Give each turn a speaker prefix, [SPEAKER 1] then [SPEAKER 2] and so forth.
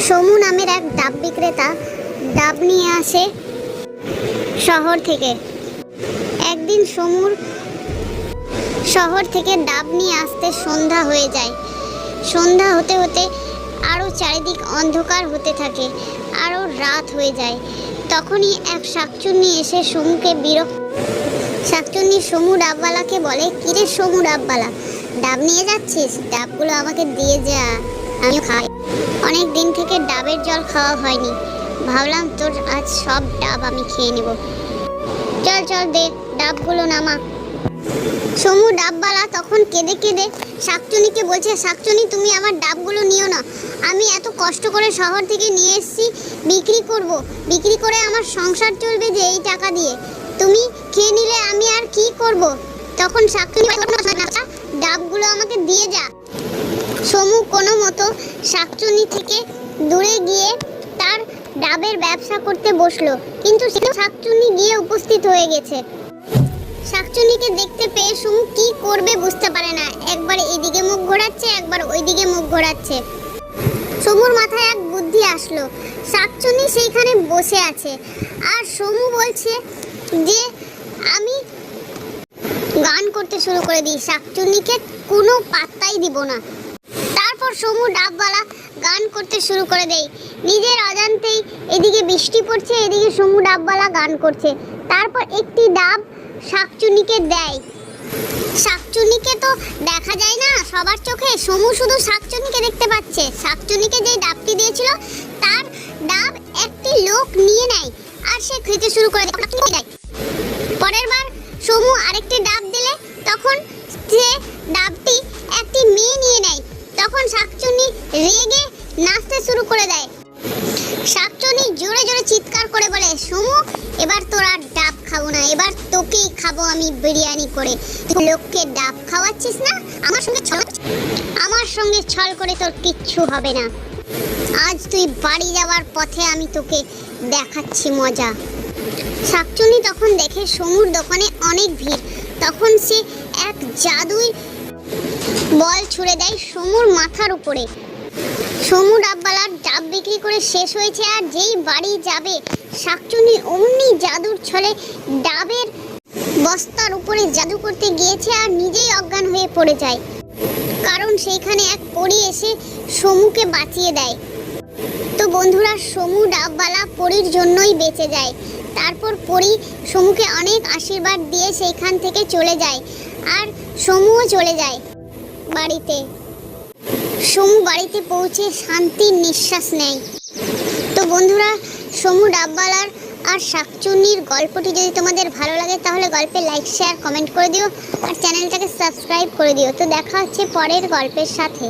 [SPEAKER 1] সমু নামের এক ডাব বিক্রেতা ডাব নিয়ে আসে শহর থেকে। একদিন সমুর শহর থেকে ডাব নিয়ে আসতে সন্ধ্যা হয়ে যায়। সন্ধ্যা হতে হতে আরও চারিদিক অন্ধকার হতে থাকে, আরও রাত হয়ে যায়। তখনই এক শাকচুন্নি এসে সমুকে শাকচুন্নি সমু ডাবওয়ালাকে বলে, কিরে সমু ডাবওয়ালা, ডাব নিয়ে যাচ্ছিস? ডাবগুলো আমাকে দিয়ে যা, আমিও খাই। অনেক দিন থেকে ডাবের জল খাওয়া হয়নি, ভাবলাম তোর আজ সব ডাব আমি খেয়ে নেব। চল চল দে, ডাবগুলো নামা। সমু ডাবওয়ালা তখন কেঁদে কেঁদে শাকচুন্নিকে বলছে, শাকচুন্নি তুমি আমার ডাবগুলো নিও না, আমি এত কষ্ট করে শহর থেকে নিয়ে এসেছি, বিক্রি করব, বিক্রি করে আমার সংসার চলবে যে এই টাকা দিয়ে, তুমি খেয়ে নিলে আমি আর কি করব? তখন শাকচুন্নি, ডাবগুলো আমাকে দিয়ে যা। সমু কোনো মতো শাকচুন্নি থেকে দূরে গিয়ে তার ডাবের ব্যবসা করতে বসলো, কিন্তু শাকচুন্নি গিয়ে উপস্থিত হয়ে গেছে। শাকচুন্নিকে দেখতে পেয়ে সমু কি করবে বুঝতে পারে না, একবার এদিকে মুখ ঘোরাচ্ছে, একবার ওইদিকে মুখ ঘোরাচ্ছে। সমুর মাথায় এক বুদ্ধি আসলো, শাকচুন্নি সেইখানে বসে আছে আর সমু বলছে যে আমি গান করতে শুরু করে দিই, শাকচুন্নিকে কোনো পাত্তাই দিব না। তারপর সমু ডাবওয়ালা গান করতে শুরু করে দেয় নিজের অজান্তেই। এদিকে বৃষ্টি পড়ছে, এদিকে সমু ডাবওয়ালা গান করছে। তারপর একটি ডাব শাকচুন্নিকে দেয়। শাকচুন্নিকে তো দেখা যায় না সবার চোখে, সমু শুধু শাকচুন্নিকে দেখতে পাচ্ছে। শাকচুন্নিকে যে ডাবটি দিয়েছিল তার ডাব একটি লোক নিয়ে নেয় আর সে খেতে শুরু করে দেয়। পরের বার সমু আরেকটি ডাব দিলে তখন সে ডাবটি একটি মেয়ে নিয়ে নেয়। তখন শাকচুন্নি রেগে নাচতে শুরু করে দেয়। শাকচুন্নি জোরে জোরে চিৎকার করে বলে, সমু এবার তোর আর ডাব খাবো না, এবার তোকেই খাবো আমি বিরিয়ানি করে। তুই লোককে ডাব খাওয়াচ্ছিস না, আমার সঙ্গে ছল করে তোর কিচ্ছু হবে না। আজ তুই বাড়ি যাওয়ার পথে আমি তোকে দেখাচ্ছি মজা। শাকচুন্নি তখন দেখে সমুর দোকানে অনেক ভিড়। তখন সে এক জাদুই বল ছুড়ে দেয় সমুর মাথার উপরে। সমু ডাবওয়ালার ডাব বিক্রি করে শেষ হয়েছে, আর যেই বাড়ি যাবে শাকচুন্নি অমনি জাদুর ছলে ডাবের বস্তার উপরে জাদু করতে গিয়েছে আর নিজেই অজ্ঞান হয়ে পড়ে যায়, কারণ সেইখানে এক পরী এসে সমুকে বাঁচিয়ে দেয়। তো বন্ধুরা, সমু ডাবওয়ালা পরীর জন্যই বেঁচে যায়। তারপর পরী সমুকে অনেক আশীর্বাদ দিয়ে সেইখান থেকে চলে যায়, আর সমুও চলে যায় বাড়িতে। সমু বাড়িতে পৌঁছে শান্তির নিঃশ্বাস নেয়। তো বন্ধুরা, সমু ডাবওয়ালার আর শাকচুন্নির গল্পটি যদি তোমাদের ভালো লাগে তাহলে গল্পে লাইক শেয়ার কমেন্ট করে দিও আর চ্যানেলটাকে সাবস্ক্রাইব করে দিও। তো দেখা হচ্ছে পরের গল্পের সাথে।